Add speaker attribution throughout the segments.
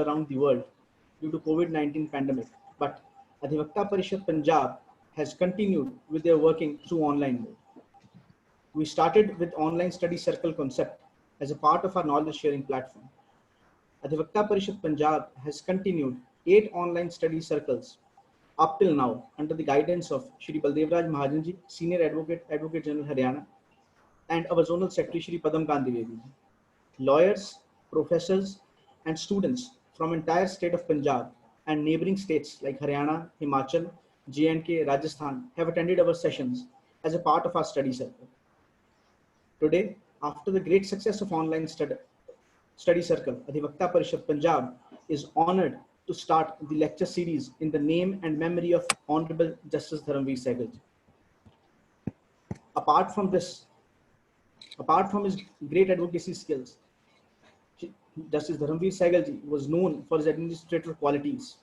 Speaker 1: around the world due to COVID-19 pandemic, but Adhivakta Parishad Punjab has continued with their working through online mode. We started with online study circle concept as a part of our knowledge sharing platform. Adhivakta Parishad Punjab has continued 8 online study circles up till now under the guidance of Shri Baldevraj Mahajanji, Senior Advocate, Advocate General Haryana, and our Zonal Secretary Shri Padam Kant Dwivedi. Lawyers, professors, and students from entire state of Punjab and neighboring states like Haryana, Himachal, J&K, Rajasthan have attended our sessions as a part of our study circle. Today, after the great success of online study circle, Adhivakta Parishad Punjab is honored to start the lecture series in the name and memory of Honorable Justice Dharamveer Sehgal. Apart from his great advocacy skills, Justice Dharamveer Sehgal was known for his administrative qualities.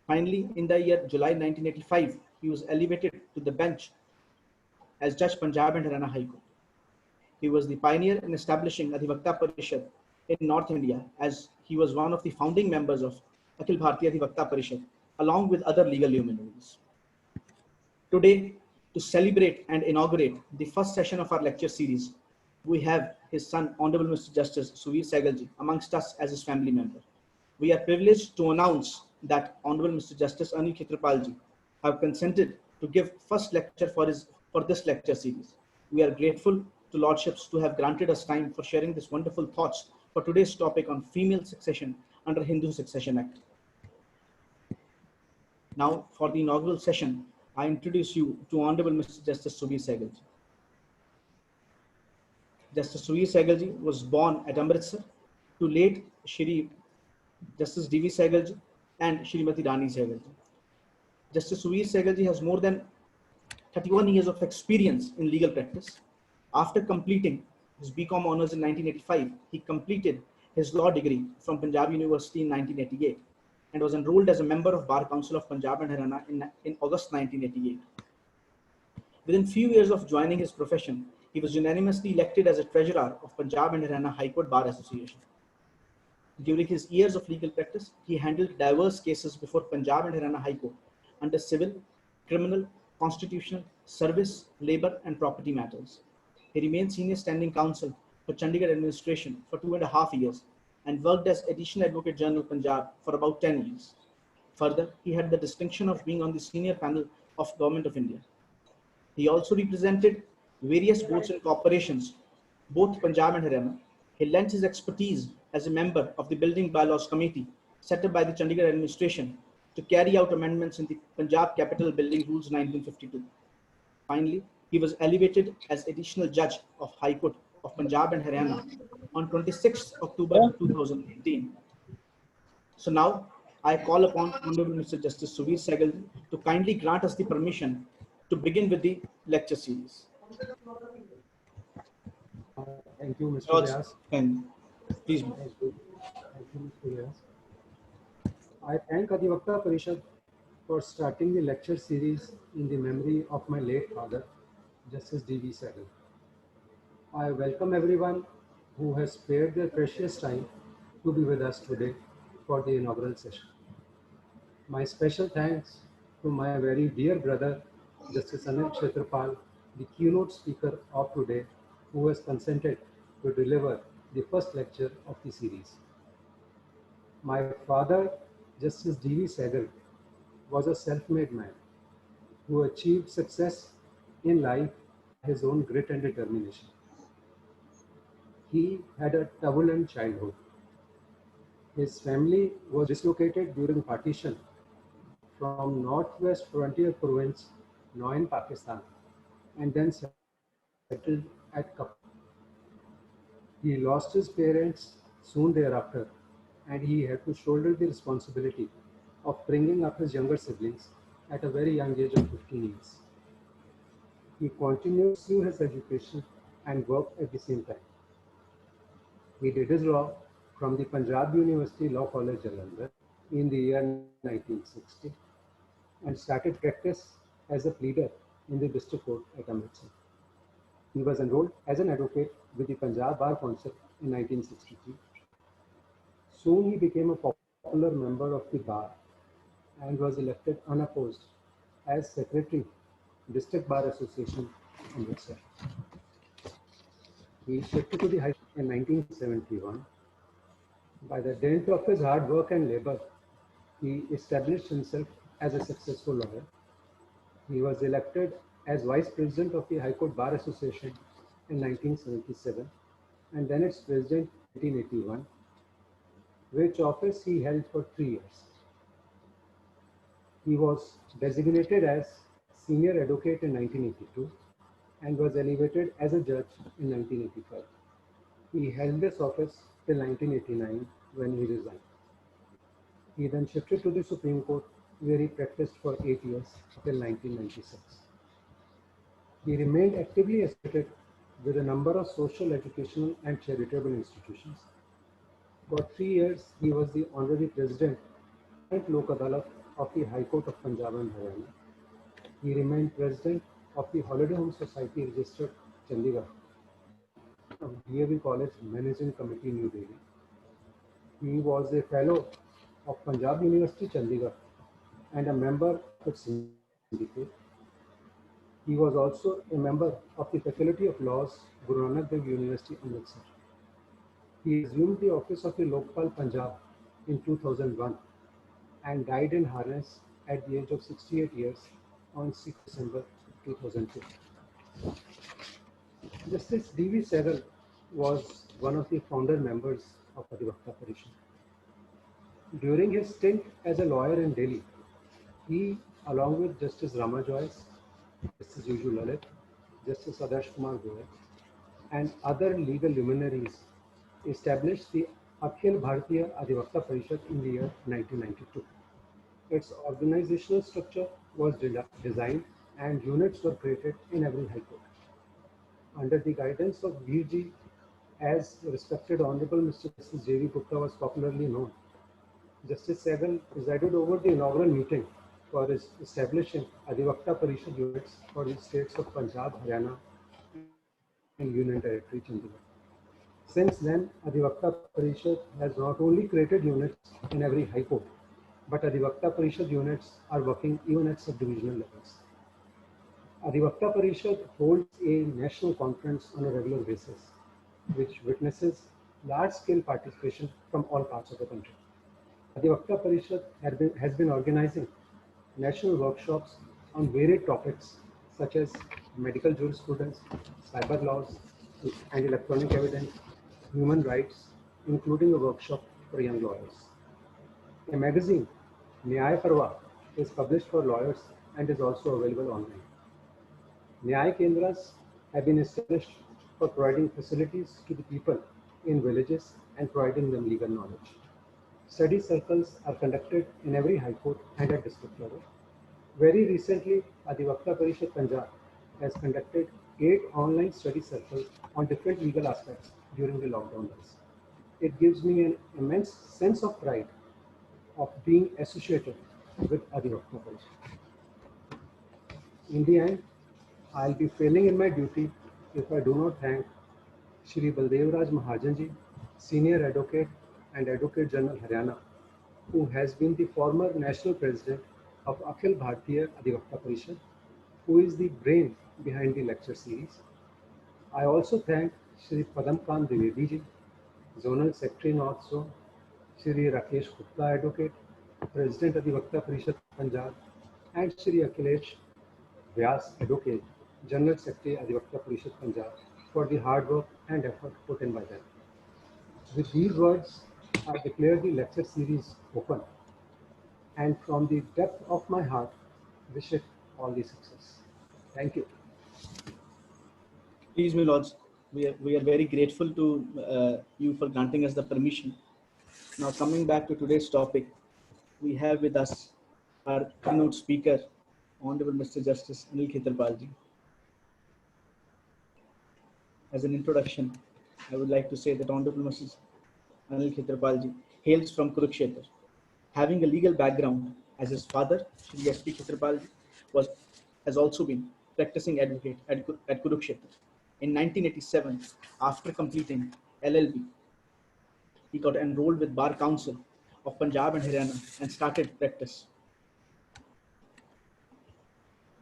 Speaker 1: Finally, in the year July 1985, he was elevated to the bench as Judge Punjab and Haryana High Court. He was the pioneer in establishing Adhivakta Parishad in North India, as he was one of the founding members of Akhil Bharatiya Adhivakta Parishad, along with other legal luminaries. Today, to celebrate and inaugurate the first session of our lecture series, we have his son, Honorable Mr. Justice Suvir Sehgal amongst us as his family member. We are privileged to announce that Honorable Mr. Justice Anil Khetrapal have consented to give first lecture for this lecture series. We are grateful to Lordships to have granted us time for sharing this wonderful thoughts for today's topic on female succession under Hindu Succession Act. Now, for the inaugural session, I introduce you to Honorable Mr. Justice Suvir Sehgal. Justice Suvir Sehgal was born at Amritsar to late Shri Justice D.V. Sehgal and Shrimati Rani Sehgal. Justice Suvir Sehgal has more than 31 years of experience in legal practice. After completing his BCom honors in 1985, he completed his law degree from Punjab University in 1988 and was enrolled as a member of Bar Council of Punjab and Haryana in August 1988. Within few years of joining his profession, he was unanimously elected as a treasurer of Punjab and Haryana High Court Bar Association. During his years of legal practice, he handled diverse cases before Punjab and Haryana High Court under civil, criminal, constitutional, service, labor, and property matters. He remained senior standing counsel for Chandigarh administration for 2.5 years and worked as Additional Advocate General Punjab for about 10 years. Further, he had the distinction of being on the senior panel of Government of India. He also represented various boards and corporations, both Punjab and Haryana. He lent his expertise as a member of the Building Bylaws Committee set up by the Chandigarh administration to carry out amendments in the Punjab Capital Building Rules 1952. Finally, he was elevated as Additional Judge of High Court of Punjab and Haryana on 26 October 2018. So now, I call upon Honorable Mr. Justice Suvir Sehgal to kindly grant us the permission to begin with the lecture series.
Speaker 2: Thank you, Mr. Vyas.
Speaker 1: Please.
Speaker 2: Thank you, Mr. Vyas. I thank Adhivakta Parishad for starting the lecture series in the memory of my late father, Justice D.V. Sehgal. I welcome everyone who has spared their precious time to be with us today for the inaugural session. My special thanks to my very dear brother, Justice Anil Khetrapal, the keynote speaker of today, who has consented to deliver the first lecture of the series. My father, Justice D.V. Sehgal, was a self-made man who achieved success in life by his own grit and determination. He had a turbulent childhood. His family was dislocated during partition from northwest frontier province, now in Pakistan, and then settled at Kapur. He lost his parents soon thereafter, and he had to shoulder the responsibility of bringing up his younger siblings at a very young age of 15 years. He continued to pursue his education and work at the same time. He did his law from the Punjab University Law College, Jalandhar, in the year 1960 and started practice as a pleader in the district court at Amritsar. He was enrolled as an advocate with the Punjab Bar Council in 1963. Soon he became a popular member of the bar and was elected unopposed as Secretary, District Bar Association, Amritsar. He shifted to the High Court in 1971. By the dint of his hard work and labor, he established himself as a successful lawyer. He was elected as Vice President of the High Court Bar Association in 1977 and then its President in 1981, which office he held for 3 years. He was designated as Senior Advocate in 1982 and was elevated as a judge in 1985. He held this office till 1989 when he resigned. He then shifted to the Supreme Court where he practiced for 8 years till 1996. He remained actively associated with a number of social, educational and charitable institutions. For 3 years, he was the Honorary President of Lok Adalat of the High Court of Punjab and Haryana. He remained President of the Holiday Home Society Registered, Chandigarh, of DAV College Managing Committee, New Delhi. He was a Fellow of Punjab University, Chandigarh, and a member of its syndicate. He was also a member of the Faculty of Laws, Guru Nanak Dev University, Amritsar. He assumed the office of the Lokpal Punjab in 2001 and died in harness at the age of 68 years on 6 December 2002. Justice D.V. Sehgal was one of the founder members of Adhivakta Parishad. During his stint as a lawyer in Delhi, he, along with Justice Rama Joyce, Justice Yuju Lalit, Justice Adarsh Kumar Goyal, and other legal luminaries, established the Akhil Bharatiya Adhivakta Parishad in the year 1992. Its organizational structure was designed and units were created in every High Court. Under the guidance of Veerji, as respected Honorable Mr. Justice J.V. Gupta was popularly known, Justice Sehgal presided over the inaugural meeting for establishing Adhivakta Parishad units for the states of Punjab, Haryana, and Union Territory, Chandigarh. Since then, Adhivakta Parishad has not only created units in every High Court, but Adhivakta Parishad units are working even at sub-divisional levels. Adhivakta Parishad holds a national conference on a regular basis, which witnesses large-scale participation from all parts of the country. Adhivakta Parishad has been organizing national workshops on varied topics such as medical jurisprudence, cyber laws, and electronic evidence, human rights, including a workshop for young lawyers. A magazine, Nyaya Parva, is published for lawyers and is also available online. Nyaya Kendras have been established for providing facilities to the people in villages and providing them legal knowledge. Study circles are conducted in every High Court and at district level. Very recently, Adhivakta Parishad Punjab has conducted 8 online study circles on different legal aspects during the lockdown days. It gives me an immense sense of pride of being associated with Adhivakta Parishad. In the end, I'll be failing in my duty if I do not thank Shri Baldev Raj Mahajanji, Senior Advocate and Advocate General Haryana, who has been the former National President of Akhil Bharatiya Adhivakta Parishad, who is the brain behind the lecture series. I also thank Shri Padamkant Dwivedi ji, Zonal Secretary North Zone, Shri Rakesh Gupta Advocate, President Adhivakta Parishad Punjab, and Shri Akhilesh Vyas Advocate, General Secretary Adhivakta Parishad Punjab, for the hard work and effort put in by them. With these words, I declare the lecture series open, and from the depth of my heart, wish it all the success. Thank you.
Speaker 1: Please, my lords, we are very grateful to you for granting us the permission. Now, coming back to today's topic, we have with us our keynote speaker, Honorable Mr. Justice Anil Khetarpal ji. As an introduction, I would like to say that Honorable Mr. Anil Khetarpal ji hails from Kurukshetra. Having a legal background, as his father, Shri S.P. Khetarpal ji, has also been practicing advocate at Kurukshetra. In 1987, after completing LLB, He got enrolled with Bar Council of Punjab and Haryana and started practice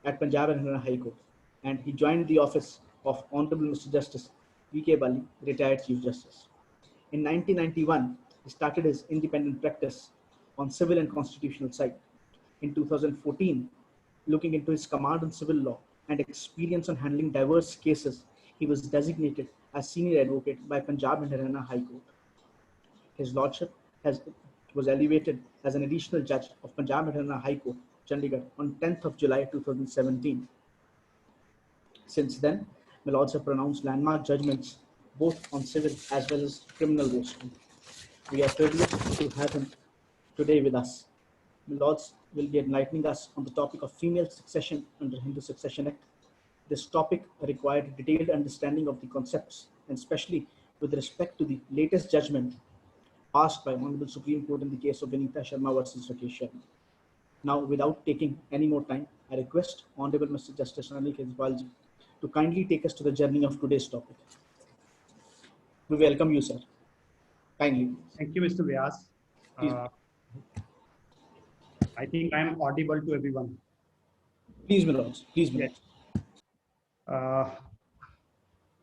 Speaker 1: at Punjab and Haryana High Court. And he joined the office of Honorable Mr. Justice V.K. Bali, retired Chief Justice. In 1991, he started his independent practice on civil and constitutional side. In 2014, looking into his command on civil law and experience on handling diverse cases, he was designated as senior advocate by Punjab and Haryana High Court. His lordship was elevated as an additional judge of Punjab and Haryana High Court, Chandigarh, on 10th of July 2017. Since then, my lords have pronounced landmark judgments both on civil as well as criminal law. We are privileged to have him today with us. My lords will be enlightening us on the topic of female succession under Hindu Succession Act. This topic required a detailed understanding of the concepts, and especially with respect to the latest judgment passed by Honorable Supreme Court in the case of Vinita Sharma versus Rakesh Sharma. Now, without taking any more time, I request Honorable Mr. Justice Anil Kejriwal ji to kindly take us to the journey of today's topic. We welcome you, sir. Kindly.
Speaker 3: Thank you, Mr. Vyas. I think I am audible to everyone.
Speaker 1: Please, my lords. Please, my lords.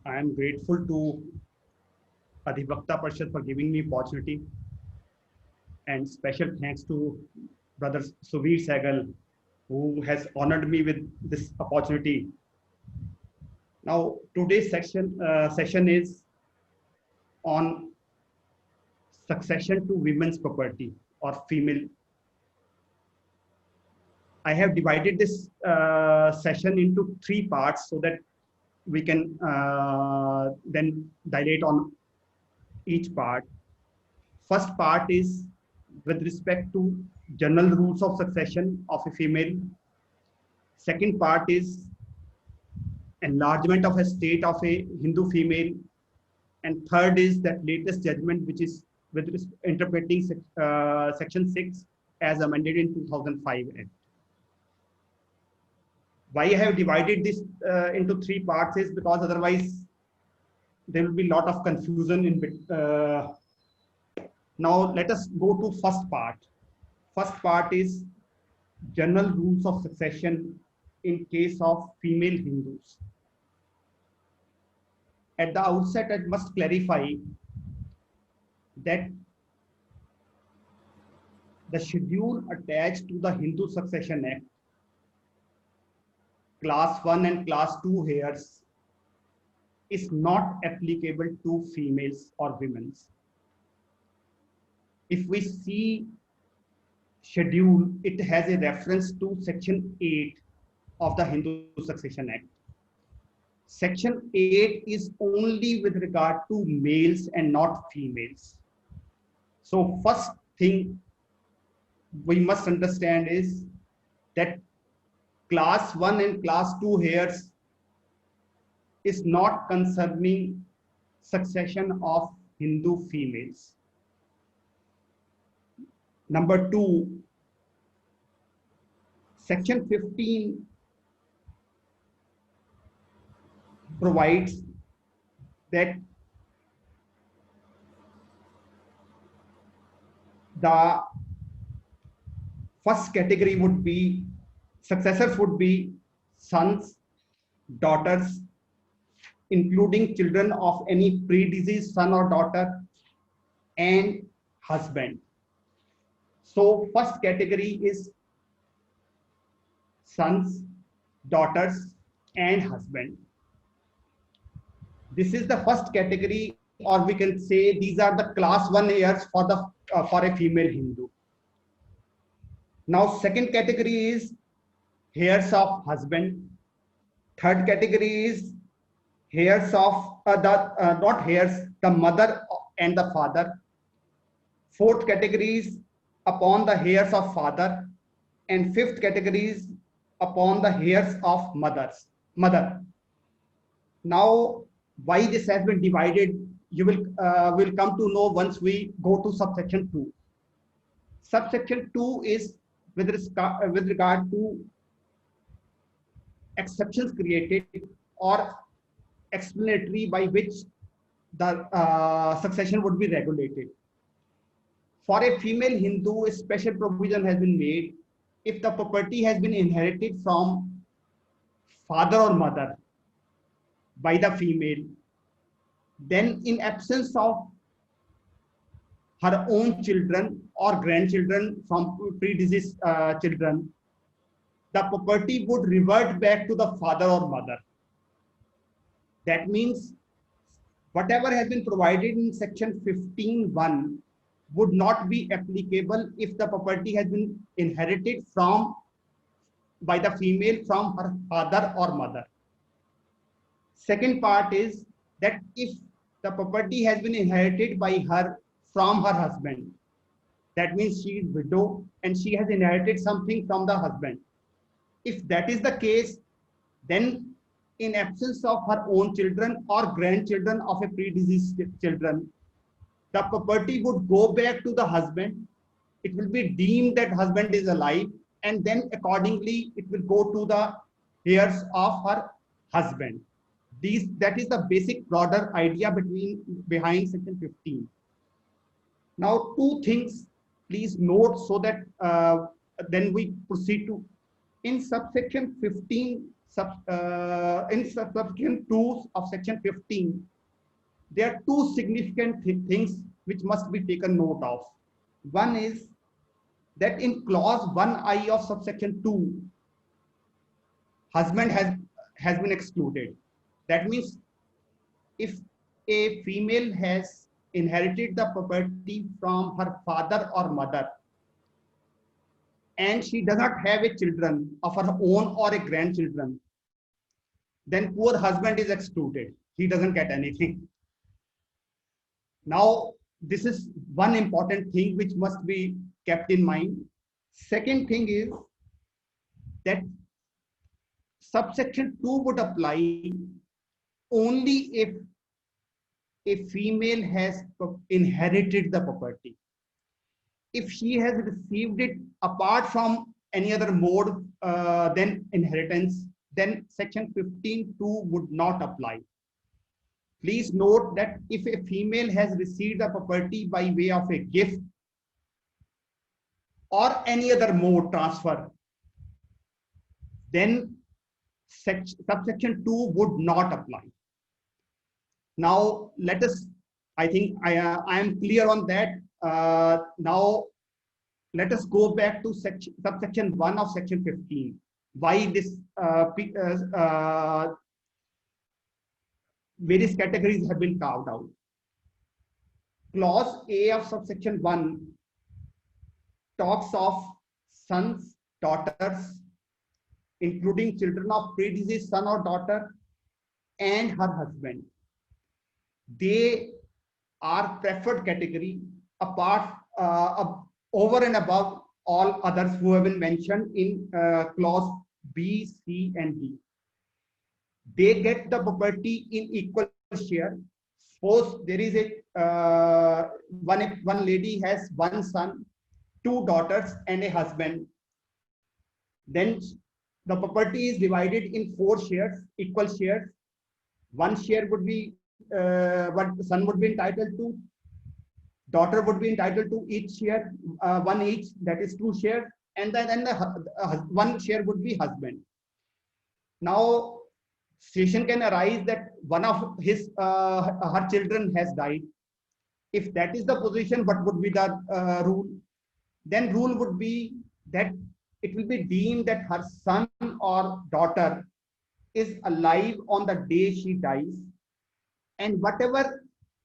Speaker 3: I am grateful to Adhivakta Parishad for giving me opportunity, and special thanks to Brother Suvir Sehgal, who has honored me with this opportunity. Now, today's session is on succession to women's property or female. I have divided this session into 3 parts so that we can then dilate on each part. First part is with respect to general rules of succession of a female. Second part is enlargement of a state of a Hindu female. And third is that latest judgment, which is with interpreting section 6 as amended in 2005 Act. Why I have divided this into 3 parts is because otherwise there will be a lot of confusion in bit. Now let us go to first part. First part is general rules of succession in case of female Hindus. At the outset, I must clarify that the schedule attached to the Hindu Succession Act, class 1 and class 2 heirs, is not applicable to females or women. If we see schedule, it has a reference to section 8 of the Hindu Succession Act. Section 8 is only with regard to males and not females. So first thing we must understand is that class 1 and class 2 heirs is not concerning succession of Hindu females. Number 2, section 15 provides that the first category would be, successors would be sons, daughters, including children of any predeceased son or daughter, and husband. So first category is sons, daughters, and husband. This is the first category, or we can say these are the class 1 heirs for the for a female Hindu. Now second category is heirs of husband. Third category is heirs of not heirs, the mother and the father. Fourth category is upon the heirs of father, and fifth category is upon the heirs of mother. Now, why this has been divided, you will come to know once we go to subsection 2. Subsection 2 is with regard to exceptions created or explanatory by which the succession would be regulated. For a female Hindu, a special provision has been made. If the property has been inherited from father or mother by the female, then in absence of her own children or grandchildren from predeceased children, the property would revert back to the father or mother. That means whatever has been provided in section 15(1) would not be applicable if the property has been inherited from by the female from her father or mother. Second part is that if the property has been inherited by her from her husband, that means she is widow and she has inherited something from the husband. If that is the case, then in absence of her own children or grandchildren of a predeceased children, the property would go back to the husband. It will be deemed that husband is alive, and then accordingly it will go to the heirs of her husband. That is the basic broader idea behind section 15. Now, two things please note so that then we proceed to in subsection 15 in subsection 2 of section 15. There are two significant things which must be taken note of. One is that in clause 1I of subsection 2, husband has been excluded. That means if a female has inherited the property from her father or mother and she does not have a children of her own or a grandchildren, then poor husband is excluded. He doesn't get anything. Now, this is one important thing which must be kept in mind. Second thing is that subsection 2 would apply only if a female has inherited the property. If she has received it apart from any other mode than inheritance, then section 15(2) would not apply. Please note that if a female has received the property by way of a gift or any other mode transfer, then subsection 2 would not apply. Now, let us, I think I am clear on that. Now, let us go back to subsection 1 of section 15. Why this various categories have been carved out. Clause A of subsection 1 talks of sons, daughters, including children of predeceased son or daughter, and her husband. They are preferred category apart over and above all others who have been mentioned in clause B, C, and D. They get the property in equal share. Suppose there is a one lady has one son, two daughters, and a husband. Then the property is divided in 4 shares, equal shares. One share would be what the son would be entitled to. Daughter would be entitled to each share, one each, that is 2 shares, and then one share would be husband. Now, situation can arise that one of his her children has died. If that is the position, what would be the rule? Then rule would be that it will be deemed that her son or daughter is alive on the day she dies, and whatever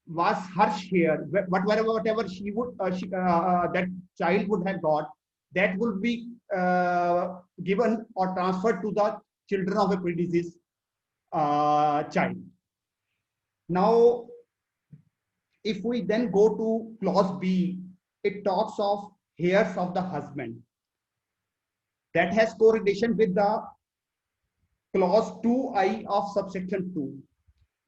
Speaker 3: was her share, whatever she would that child would have got, that would be given or transferred to the children of a predeceased child. Now, if we then go to clause B, it talks of heirs of the husband. That has correlation with the clause 2I of subsection 2.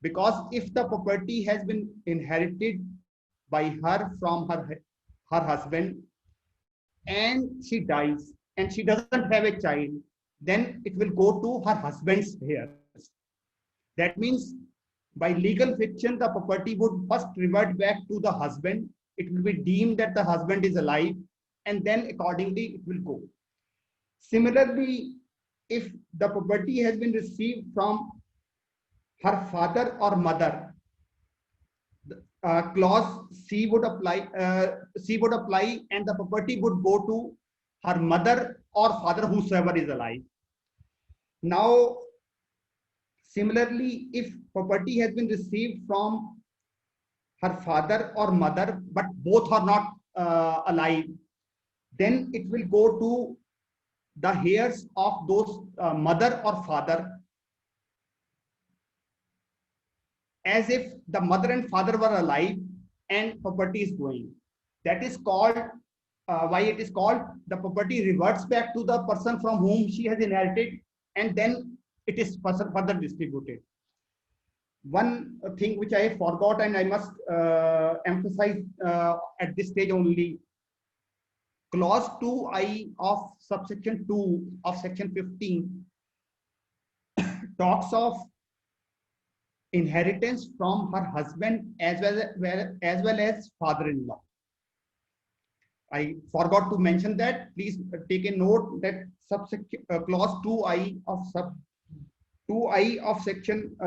Speaker 3: Because if the property has been inherited by her from her husband and she dies and she doesn't have a child, then it will go to her husband's heirs. That means by legal fiction, the property would first revert back to the husband it will be deemed that the husband is alive, and then accordingly it will go. Similarly, if the property has been received from her father or mother, clause C would apply. And the property would go to her mother or father, whosoever is alive. Now, similarly, if property has been received from her father or mother, but both are not alive, then it will go to the heirs of those mother or father, as if the mother and father were alive and property is going. That is called, why it is called, the property reverts back to the person from whom she has inherited, and then it is further distributed. One thing which I forgot and I must emphasize at this stage only, clause 2I of subsection 2 of section 15 talks of inheritance from her husband as well as father-in-law. I forgot to mention that. Please take a note that subsection clause 2I of section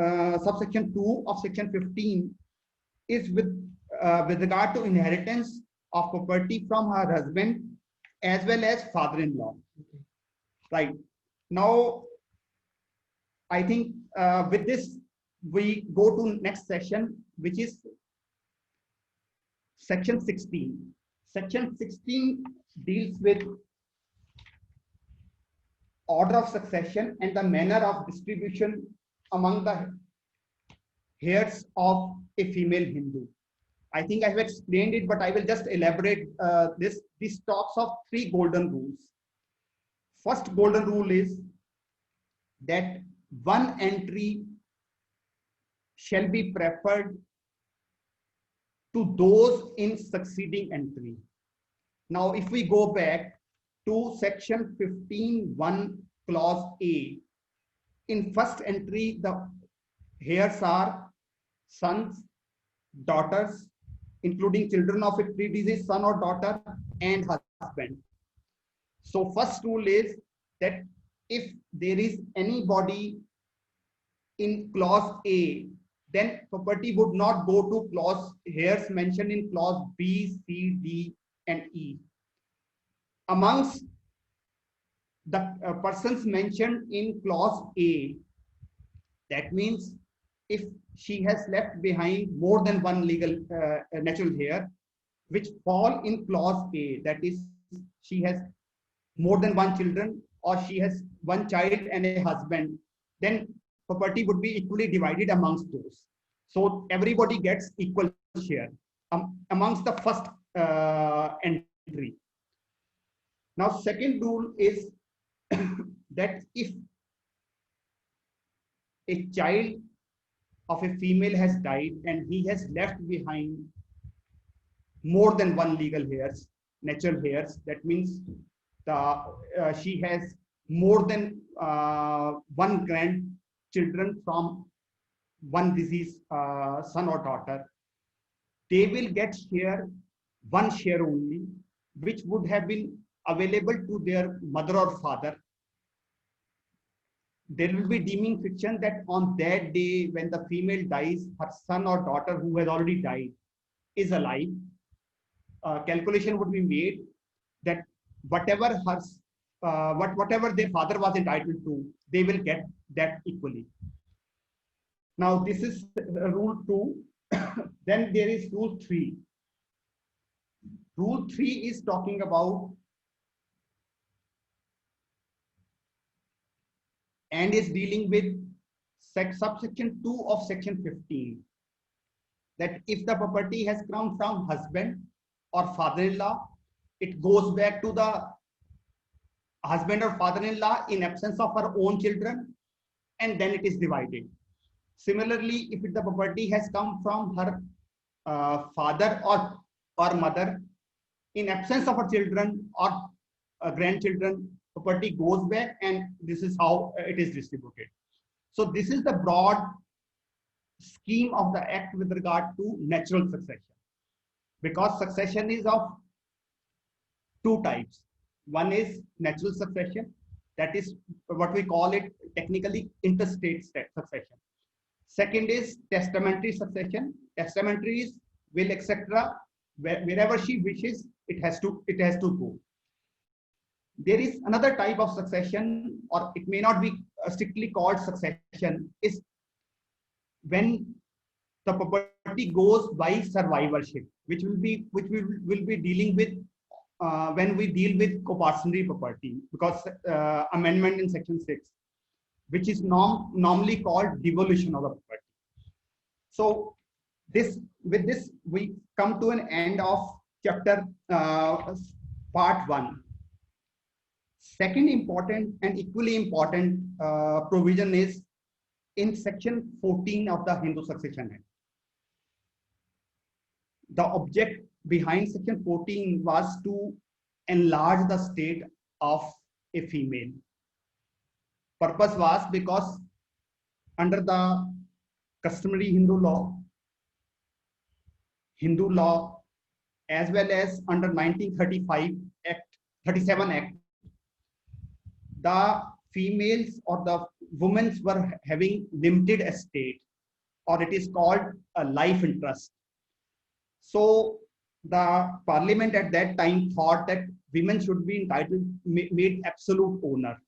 Speaker 3: subsection 2 of section 15 is with regard to inheritance of property from her husband as well as father-in-law. Okay. Right. Now, I think with this we go to next section, which is section 16. Section 16 deals with order of succession and the manner of distribution among the heirs of a female Hindu. I think I have explained it, but I will just elaborate this. This talks of 3 golden rules. First golden rule is that one entry shall be preferred to those in succeeding entry. Now, if we go back to section 15(1) clause A, in first entry, the heirs are sons, daughters, including children of a predeceased son or daughter, and husband. So first rule is that if there is anybody in clause A, then property would not go to clause heirs mentioned in clause B, C, D, and E. Amongst the persons mentioned in clause A, that means if she has left behind more than one legal natural heir, which fall in clause A, that is, she has more than one children or she has one child and a husband, then property would be equally divided amongst those. So everybody gets equal share amongst the first entry. Now, second rule is that if a child of a female has died and he has left behind more than one legal heirs, natural heirs, that means she has more than one grandchildren from one deceased son or daughter, they will get one share only, which would have been available to their mother or father. There will be deeming fiction that on that day when the female dies, her son or daughter who has already died is alive. Calculation would be made that whatever their father was entitled to, they will get that equally. Now, this is rule 2. Then there is rule 3. Rule 3 is talking about and is dealing with subsection 2 of section 15. That if the property has come from husband or father-in-law, it goes back to the husband or father-in-law in absence of her own children, and then it is divided. Similarly, if the property has come from her father or mother, in absence of her children or grandchildren, property goes back, and this is how it is distributed. So this is the broad scheme of the act with regard to natural succession. because succession is of two types. One is natural succession, that is what we call it technically interstate succession. Second is testamentary succession. Testamentary is will, etc. Wherever she wishes, it has to go. There is another type of succession, or it may not be strictly called succession, is when the property goes by survivorship, which will be dealing with when we deal with co-partitionary property, because amendment in section 6, which is normally called devolution of the property. So with this we come to an end of chapter part 1. Second important and equally important provision is in section 14 of the Hindu Succession Act. The object behind section 14 was to enlarge the state of a female. Purpose was because under the customary Hindu law, as well as under 1937 Act, the females or the women were having limited estate, or it is called a life interest. So the parliament at that time thought that women should be entitled, made absolute owner.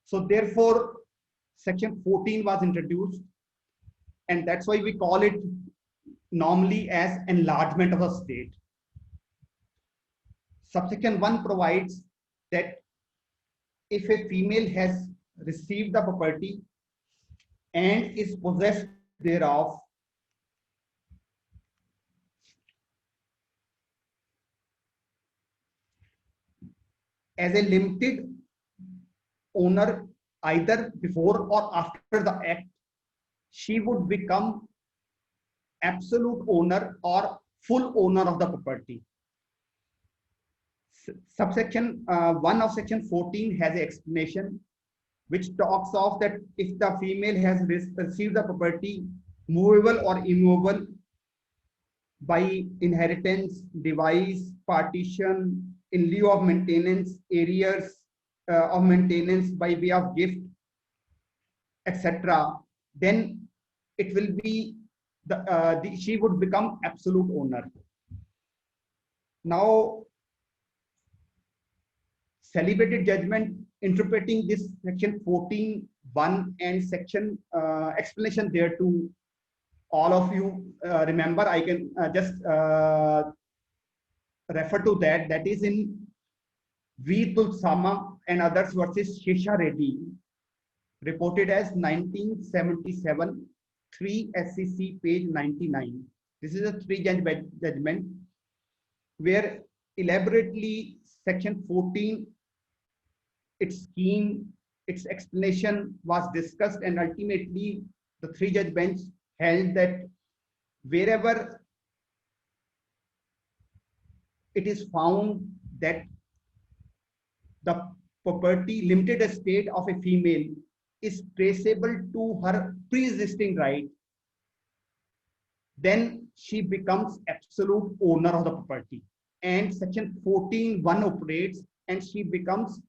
Speaker 3: So therefore, section 14 was introduced, and that's why we call it normally as enlargement of the state. Subsection 1 provides that if a female has received the property and is possessed thereof, as a limited owner either before or after the act, she would become absolute owner or full owner of the property. Subsection 1 of section 14 has an explanation which talks of that if the female has received the property movable or immovable by inheritance, devise, partition, in lieu of maintenance, arrears of maintenance by way of gift, etc., then it will be she would become absolute owner. Now, celebrated judgment interpreting this section 14(1) and section explanation there to all of you remember, I can just refer to that. That is in V. Tulsama and others versus Shesha Reddy, reported as 1977, 3 SCC, page 99. This is a 3-judge judgment where elaborately section 14, its scheme, its explanation was discussed, and ultimately the 3-judge bench held that wherever it is found that the property limited estate of a female is traceable to her pre-existing right, then she becomes absolute owner of the property. And section 14(1) operates, and she becomes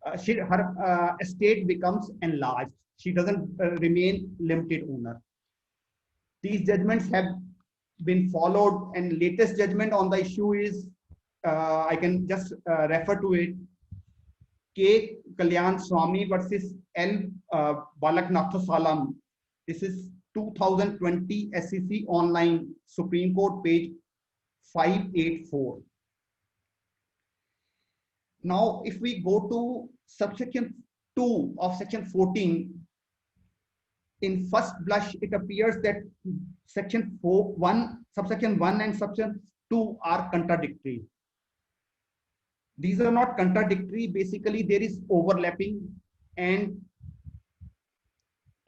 Speaker 3: her estate becomes enlarged. She doesn't remain limited owner. These judgments have been followed, and latest judgment on the issue is I can just refer to it. K. Kalyan Swami versus L. Balaknath Salam. This is 2020 SCC online, Supreme Court, page 584. Now, if we go to subsection 2 of section 14, in first blush, it appears that section 1 and subsection 2 are contradictory. These are not contradictory. Basically, there is overlapping, and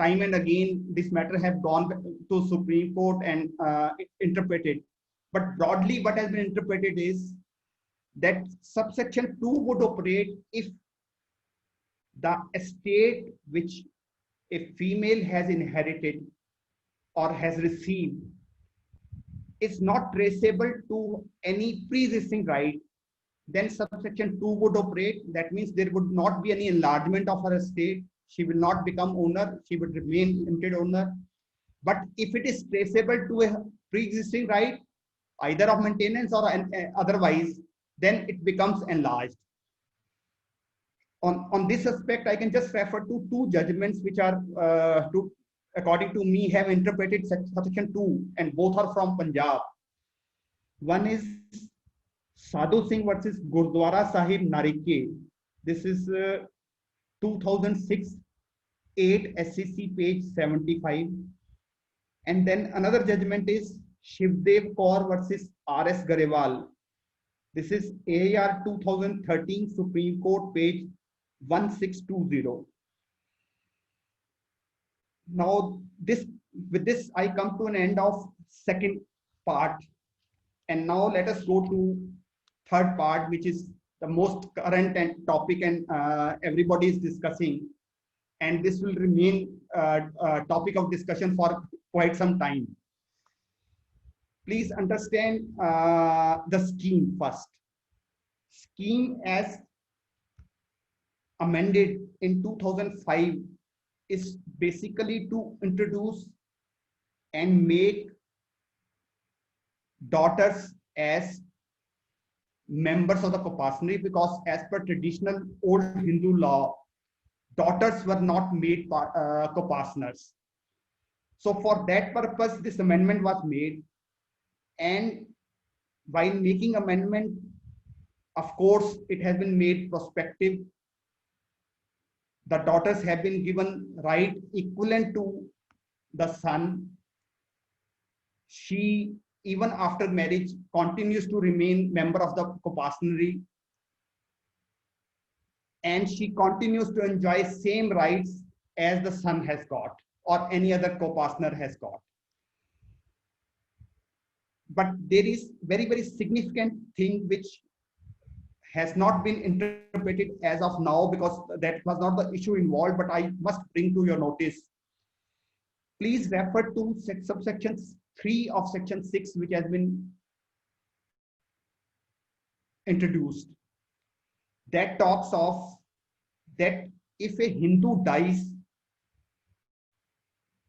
Speaker 3: time and again, this matter have gone to Supreme Court and interpreted. But broadly, what has been interpreted is that subsection 2 would operate if the estate which a female has inherited or has received is not traceable to any pre-existing right, then subsection 2 would operate. That means there would not be any enlargement of her estate. She will not become owner. She would remain limited owner. But if it is traceable to a pre-existing right, either of maintenance or otherwise, then it becomes enlarged. On this aspect, I can just refer to two judgments which are, according to me, have interpreted subsection 2, and both are from Punjab. One is Sadhu Singh versus Gurdwara Sahib Narike. This is 2006, 8 SCC page 75. And then another judgment is Shivdev Kaur versus RS Garewal. This is AR 2013 Supreme Court page 1620. Now, with this, I come to an end of second part. And now let us go to third part, which is the most current and topic, and everybody is discussing. And this will remain a topic of discussion for quite some time. Please understand the scheme first. Scheme as amended in 2005 is basically to introduce and make daughters as members of the Kopasnari, because as per traditional old Hindu law, daughters were not made Kopasnars. So for that purpose, this amendment was made. And while making amendment, of course, it has been made prospective. The daughters have been given right equivalent to the son. She, even after marriage, continues to remain member of the Kopasnari, and she continues to enjoy same rights as the son has got or any other Kopasnar has got. But there is very, very significant thing which has not been interpreted as of now, because that was not the issue involved, but I must bring to your notice. Please refer to subsection 3 of section 6, which has been introduced. That talks of that if a Hindu dies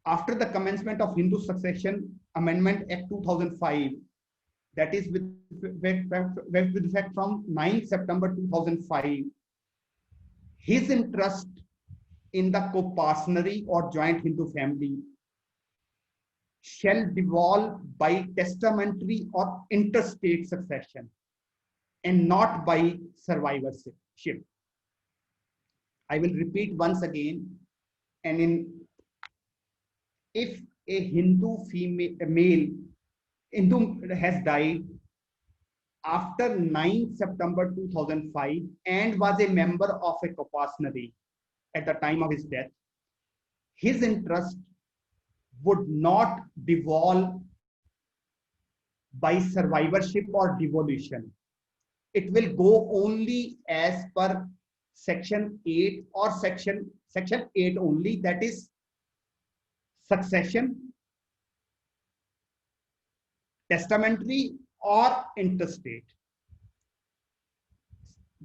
Speaker 3: after the commencement of Hindu Succession Amendment Act 2005, that is with effect from 9 September 2005, his interest in the Kopasnari or joint Hindu family shall devolve by testamentary or interstate succession and not by survivorship. I will repeat once again. And if a Hindu male has died after 9 September 2005 and was a member of a Kopasnari at the time of his death, his interest would not devolve by survivorship or devolution. It will go only as per section 8 or section 8 only, that is succession, testamentary or interstate.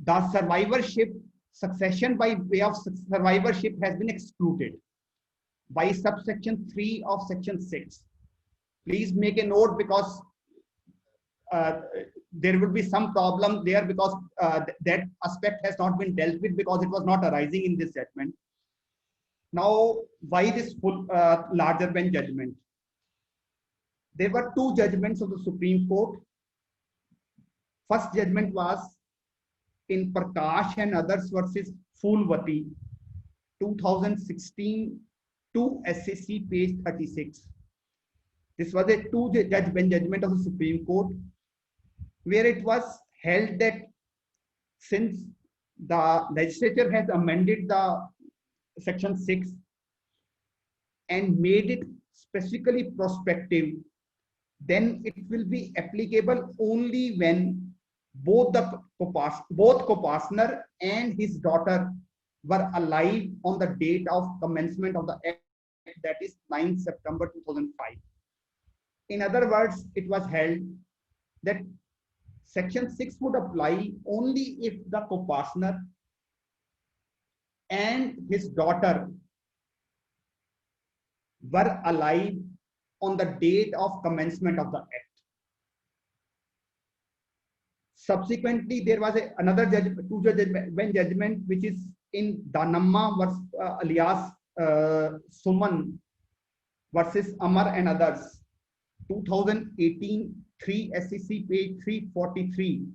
Speaker 3: The survivorship, succession by way of survivorship has been excluded by subsection 3 of section 6. Please make a note, because there will be some problem there, because that aspect has not been dealt with, because it was not arising in this judgment. Now, why this full larger bench judgment? There were two judgments of the Supreme Court. First judgment was in Prakash and others versus Phulwati, 2016, 2 SCC page 36. This was a two-judge bench judgment of the Supreme Court, where it was held that since the legislature has amended the section 6 and made it specifically prospective, then it will be applicable only when both Kopasnar and his daughter were alive on the date of commencement of the act, that is 9 September 2005. In other words, it was held that Section 6 would apply only if the co-partner and his daughter were alive on the date of commencement of the act. Subsequently, there was another judgment, which is in Danamma alias Suman versus Amar and others, 2018 3 SEC page 343,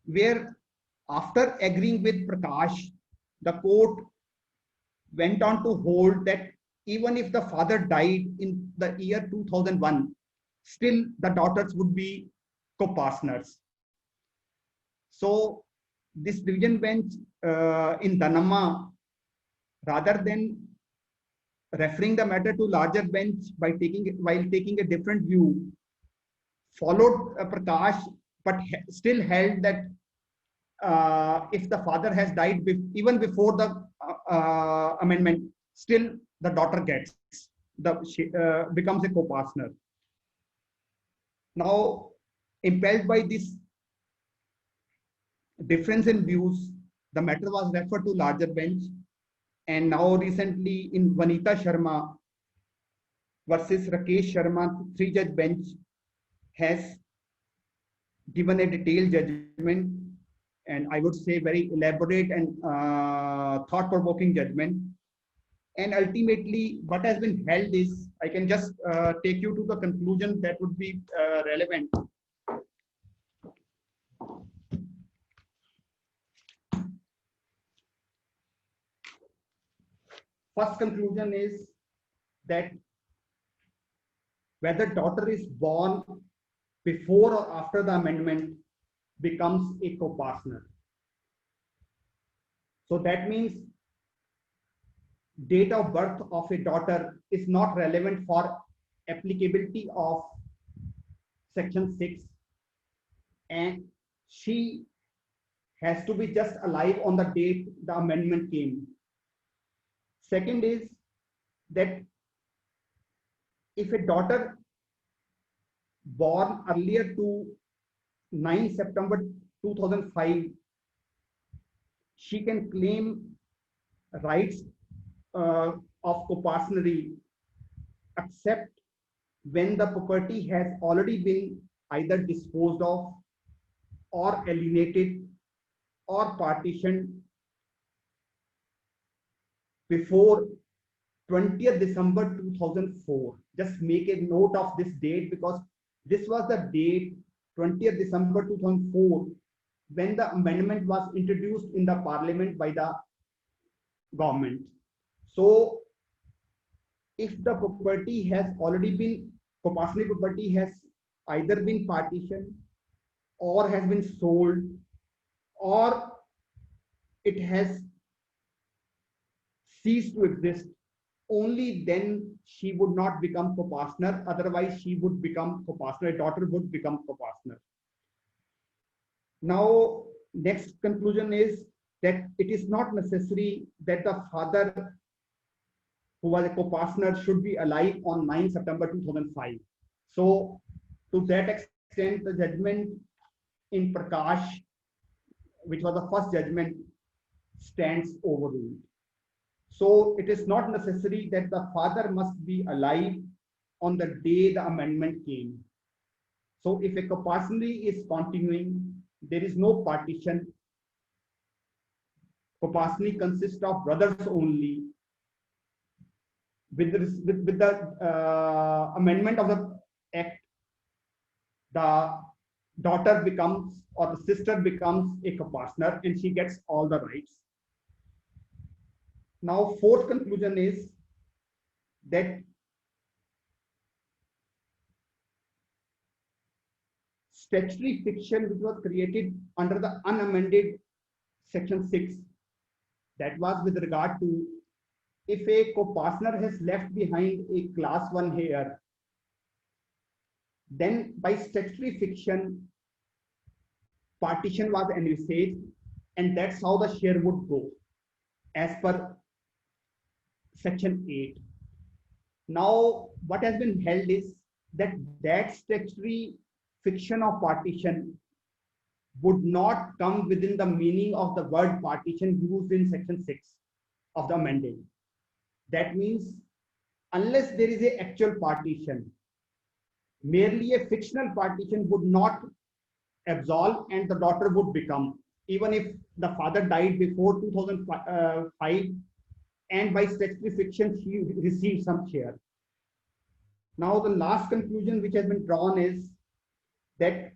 Speaker 3: where after agreeing with Prakash, the court went on to hold that even if the father died in the year 2001, still the daughters would be co-partners. So this division bench in Danamma, rather than referring the matter to larger bench while taking a different view, followed Prakash, but still held that if the father has died even before the amendment, still the daughter becomes a co-partner. Now, impelled by this difference in views, the matter was referred to larger bench, and now recently in Vanita Sharma versus Rakesh Sharma, 3-judge bench has given a detailed judgment, and I would say very elaborate and thought-provoking judgment. And ultimately, what has been held is, I can just take you to the conclusion that would be relevant. First conclusion is that whether daughter is born before or after the amendment becomes a co-partner. So that means date of birth of a daughter is not relevant for applicability of Section 6, and she has to be just alive on the date the amendment came. Second is that if a daughter born earlier to 9 September 2005, she can claim rights of co-partnery except when the property has already been either disposed of or alienated or partitioned before 20th December 2004. Just make a note of this date, because this was the date, 20th December 2004, when the amendment was introduced in the parliament by the government. So if the property has already been, co-partnership property has either been partitioned or has been sold, or it has ceased to exist, only then she would not become co-partner. Otherwise, she would become co-partner. A daughter would become co-partner. Now, next conclusion is that it is not necessary that the father who was a co-partner should be alive on 9 September 2005. So, to that extent, the judgment in Prakash, which was the first judgment, stands overruled. So it is not necessary that the father must be alive on the day the amendment came. So if a co-partnership is continuing, there is no partition. Co-partnership consists of brothers only. With the amendment of the act, the daughter becomes, or the sister becomes, a co-partner, and she gets all the rights. Now, fourth conclusion is that statutory fiction which was created under the unamended Section 6, that was with regard to if a co-partner has left behind a class 1 heir, then by statutory fiction, partition was envisaged, and that's how the share would go as per Section 8. Now, what has been held is that statutory fiction of partition would not come within the meaning of the word partition used in section 6 of the amendment. That means unless there is an actual partition, merely a fictional partition would not absolve and the daughter would become, even if the father died before 2005 and by statutory fiction she received some share. Now the last conclusion which has been drawn is that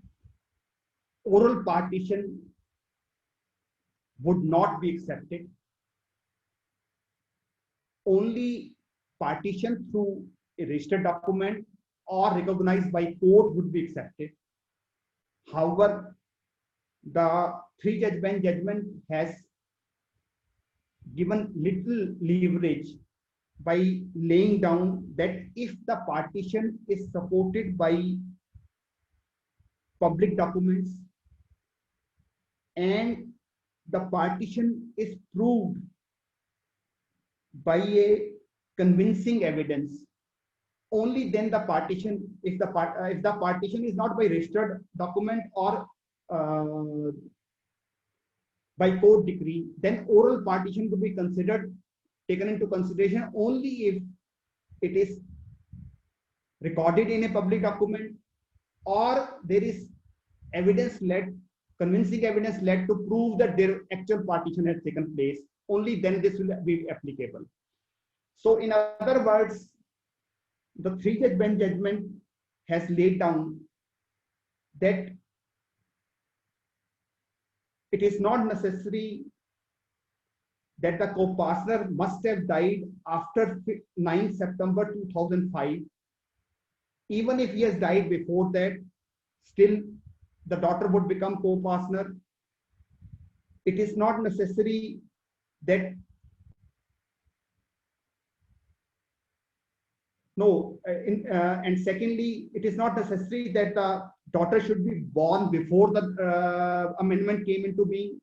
Speaker 3: oral partition would not be accepted. Only partition through a registered document or recognized by court would be accepted. However, the three-judge bench judgment has given little leverage by laying down that if the partition is supported by public documents and the partition is proved by a convincing evidence, only then the partition, if the partition is not by registered document or by court decree, then oral partition could be taken into consideration only if it is recorded in a public document or there is convincing evidence led to prove that their actual partition has taken place. Only then this will be applicable. So in other words, the three-judge bench judgment has laid down that it is not necessary that the co-partner must have died after 9 September 2005. Even if he has died before that, still the daughter would become co-partner. It is not necessary that and secondly, it is not necessary that the daughter should be born before the amendment came into being.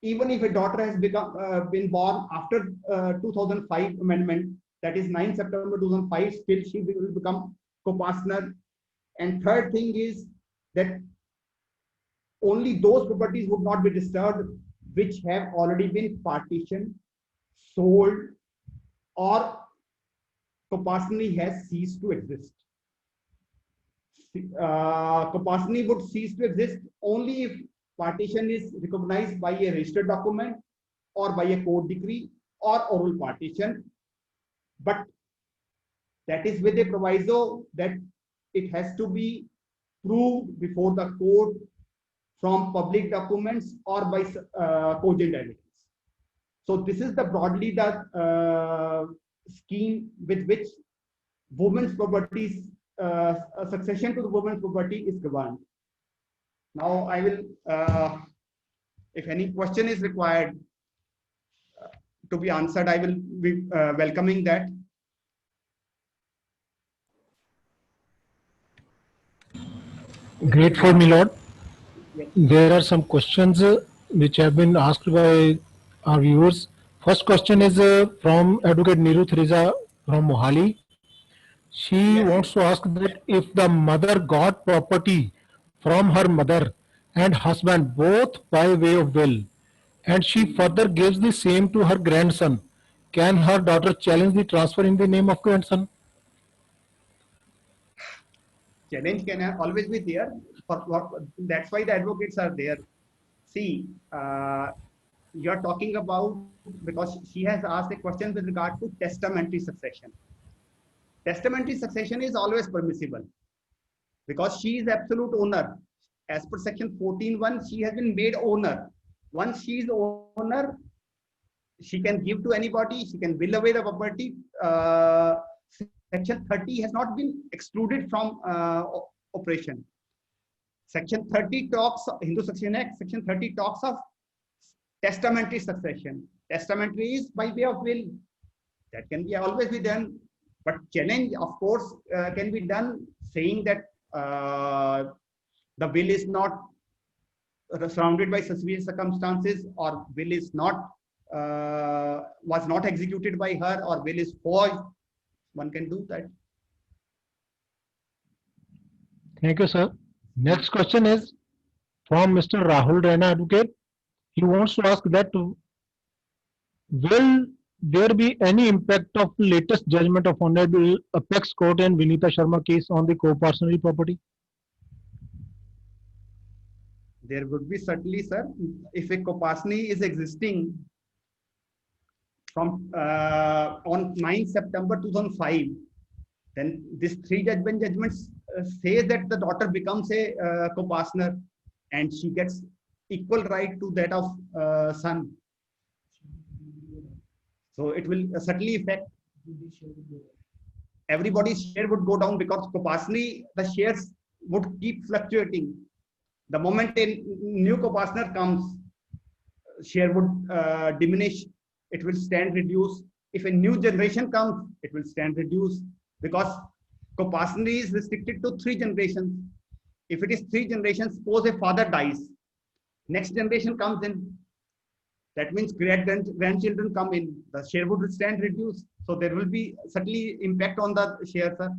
Speaker 3: Even if a daughter has been born after 2005 amendment, that is 9 September 2005, still she will become co-partner. And third thing is that only those properties would not be disturbed which have already been partitioned, sold, or co-partner has ceased to exist. Co-partner would cease to exist only if partition is recognized by a registered document or by a court decree or oral partition. But that is with a proviso that it has to be proved before the court from public documents or by cogent evidence. So this is the broadly the scheme with which women's properties, succession to the women's property is governed. Now I will, if any question is required to be answered, I will be welcoming that.
Speaker 4: Great for me, Lord.
Speaker 3: Yes.
Speaker 4: There are some questions which have been asked by our viewers. First question is from Advocate Niru Thiriza from Mohali. She wants to ask that if the mother got property from her mother and husband both by way of will, and she further gives the same to her grandson, can her daughter challenge the transfer in the name of grandson?
Speaker 3: Challenge can always be there. That's why the advocates are there. See, you are talking about, because she has asked a question with regard to testamentary succession. Testamentary succession is always permissible because she is absolute owner. As per section 14(1), she has been made owner. Once she is owner, she can give to anybody, she can will away the property. Section 30 has not been excluded from operation. Section 30 talks, Hindu Succession Act, Section 30 talks of testamentary succession. Testamentary is by way of will. That can be always be done. But challenge, of course, can be done saying that the will is not surrounded by suspicious circumstances, or will is not was not executed by her, or will is forged. One can do that.
Speaker 4: Thank you, sir. Next question is from Mr. Rahul Raina, advocate. He wants to ask that will there be any impact of latest judgment of Honorable Apex Court and Vinita Sharma case on the co-partnership property?
Speaker 3: There would be certainly, sir, if a copartnership is existing from on 9 September 2005, then this three judgments say that the daughter becomes a co-partner and she gets equal right to that of son. So it will certainly affect. Everybody's share would go down because co-partnership, the shares would keep fluctuating. The moment a new co-partner comes, share would diminish. It will stand reduced. If a new generation comes, it will stand reduced because co-partnership is restricted to 3 generations. If it is 3 generations, suppose a father dies, next generation comes in. That means grandchildren come in. The share would stand reduced. So there will be certainly impact on the share, sir.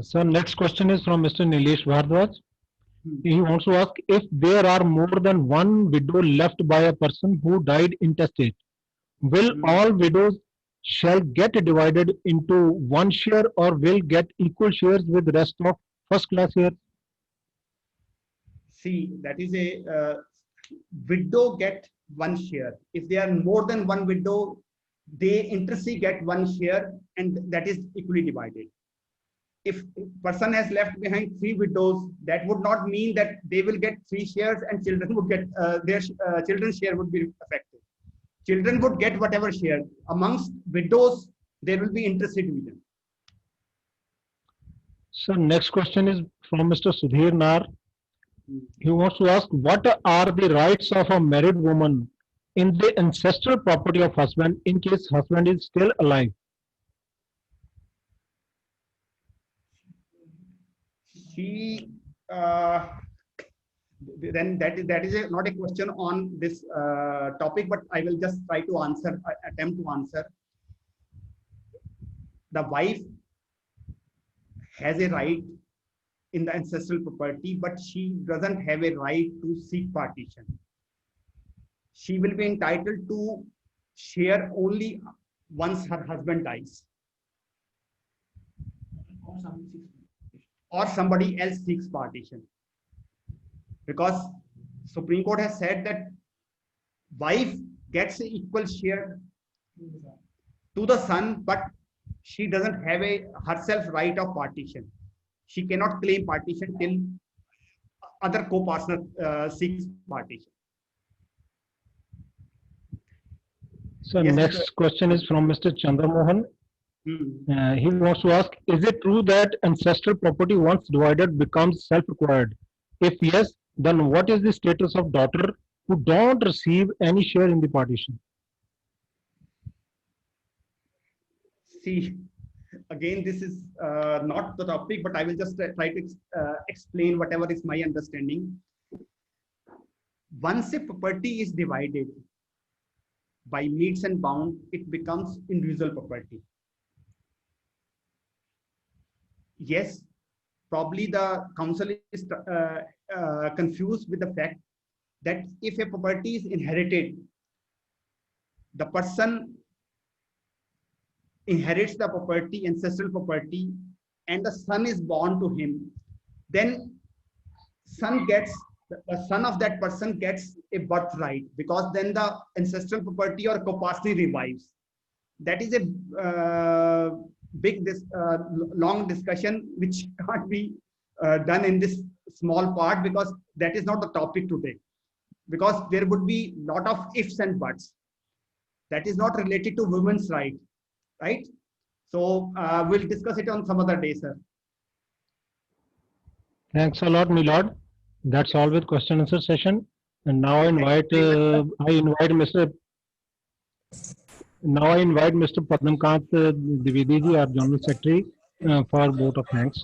Speaker 4: Sir, next question is from Mr. Nilesh Bhardwaj. He wants to ask if there are more than one widow left by a person who died intestate, will all widows shall get divided into one share or will get equal shares with rest of first class shares?
Speaker 3: See, that is a widow get one share. If there are more than one widow, they internally get one share and that is equally divided. If person has left behind 3 widows, that would not mean that they will get 3 shares and children would get their children's share would be affected. Children would get whatever share. Amongst widows, there will be internally division.
Speaker 4: So next question is from Mr. Sudhir Nar. He wants to ask what are the rights of a married woman in the ancestral property of husband in case husband is still alive?
Speaker 3: She then that is not a question on this topic, but I will just try to answer, attempt to answer. The wife has a right in the ancestral property, but she doesn't have a right to seek partition. She will be entitled to share only once her husband dies or somebody else seeks partition, because Supreme Court has said that wife gets an equal share to the son, but she doesn't have a herself right of partition. She cannot claim partition till other co-partner seeks partition.
Speaker 4: So yes, next question is from Mr. Chandramohan. He wants to ask, is it true that ancestral property once divided becomes self-acquired? If yes, then what is the status of daughter who don't receive any share in the partition?
Speaker 3: See, again, this is not the topic, but I will just try to explain whatever is my understanding. Once a property is divided by meets and bounds, it becomes individual property. Yes, probably the council is confused with the fact that if a property is inherited, the person inherits the property, ancestral property, and the son is born to him, then the son of that person gets a birthright, because then the ancestral property or co-partnership revives. That is a big long discussion which can't be done in this small part, because that is not the topic today, because there would be a lot of ifs and buts. That is not related to women's right. Right? So we'll discuss it on some other day, sir.
Speaker 4: Thanks a lot, Milord. That's all with question and answer session. And now I invite Mr. Padmkant Dwivedi ji, our General Secretary, for vote of thanks.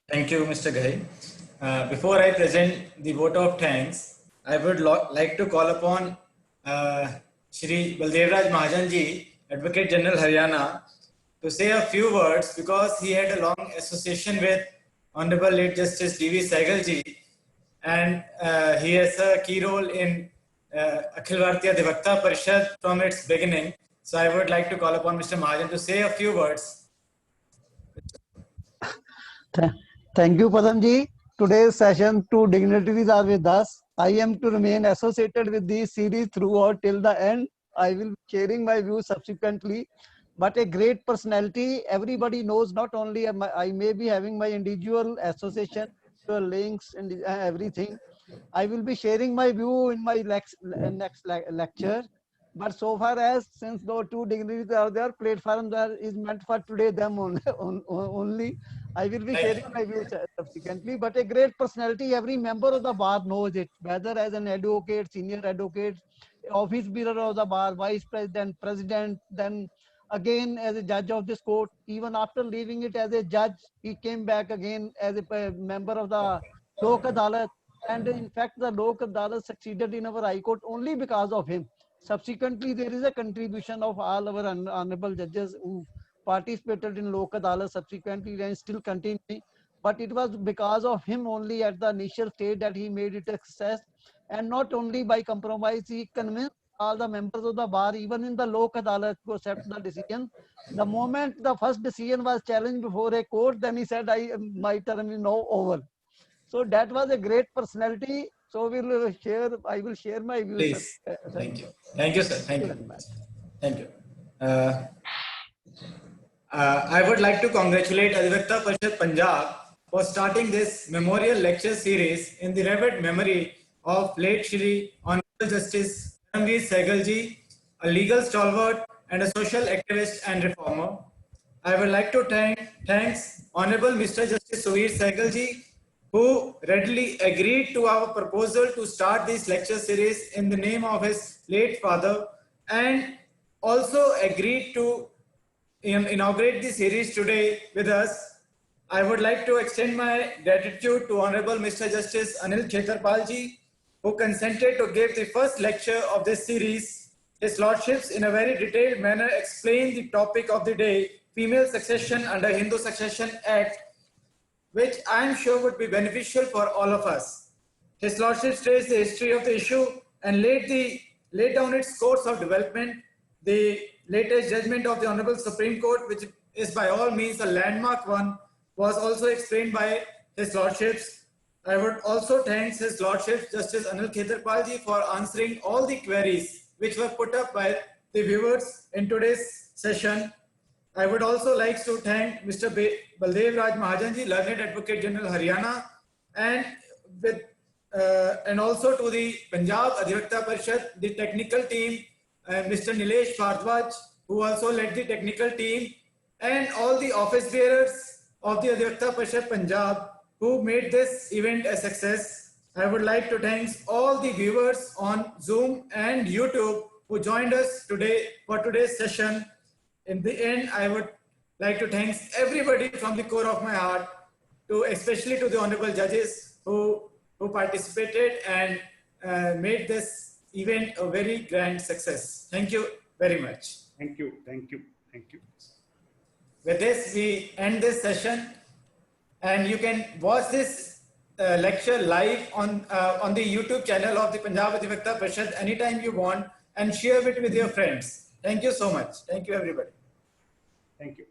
Speaker 5: Thank you, Mr. Ghai. Before I present the vote of thanks, I would like to call upon Shri Baldevraj Mahajan ji, Advocate General Haryana, to say a few words because he had a long association with Honorable late Justice D.V. Sehgal ji, and he has a key role in Akhil Bharatiya Adhivakta Parishad from its beginning. So I would like to call upon Mr. Mahajan to say a few words.
Speaker 6: Thank you, Padamji. Today's session, two dignitaries are with us. I am to remain associated with this series throughout till the end. I will be sharing my views subsequently. But a great personality, everybody knows. Not only I may be having my individual association, links and everything. I will be sharing my view in my next lecture. But so far as since the two dignitaries are there, platform there is meant for today them only. I will be sharing my views subsequently. But a great personality, every member of the bar knows it, whether as an advocate, senior advocate, office bearer of the bar, vice president, president, then again as a judge of this court. Even after leaving it as a judge, he came back again as a member of the Lok Adalat. And in fact, the Lok Adalat succeeded in our High Court only because of him. Subsequently, there is a contribution of all our honorable judges who participated in Lok Adalat subsequently and still continuing. But it was because of him only at the initial stage that he made it a success. And not only by compromise, he convinced all the members of the bar, even in the Lok Adalat, to accept the decision. The moment the first decision was challenged before a court, then he said, my term is now over. So that was a great personality. So I will share my views.
Speaker 5: Please. Thank you. Thank you, sir. Thank you. Thank you. I would like to congratulate Adhivakta Parishad Punjab for starting this memorial lecture series in the revered memory of late Shri Honorable Justice Paramveer Sehgal ji, a legal stalwart and a social activist and reformer. I would like to thanks Honorable Mr. Justice Suvir Sehgal ji, who readily agreed to our proposal to start this lecture series in the name of his late father, and also agreed to inaugurate the series today with us. I would like to extend my gratitude to Honorable Mr. Justice Anil Khetarpal ji, who consented to give the first lecture of this series. His Lordships, in a very detailed manner, explained the topic of the day, female succession under Hindu Succession Act, which I am sure would be beneficial for all of us. His Lordship traced the history of the issue and laid down its course of development. The latest judgment of the Honorable Supreme Court, which is by all means a landmark one, was also explained by His Lordships. I would also thank His Lordship Justice Anil Khetarpal ji for answering all the queries which were put up by the viewers in today's session. I would also like to thank Mr. Baldev Raj Mahajan ji, Learned Advocate General Haryana, and also to the Punjab Adhivakta Parishad, the technical team, Mr. Nilesh Bhardwaj, who also led the technical team, and all the office bearers of the Adhivakta Parishad Punjab who made this event a success. I would like to thank all the viewers on Zoom and YouTube who joined us today for today's session. In the end, I would like to thank everybody from the core of my heart, especially to the honorable judges who participated and made this event a very grand success. Thank you very much.
Speaker 3: Thank you. Thank you. Thank you.
Speaker 5: With this, we end this session, and you can watch this lecture live on the YouTube channel of the Punjab Adhivakta Parishad anytime you want, and share it with your friends. Thank you so much. Thank you, everybody.
Speaker 3: Thank you.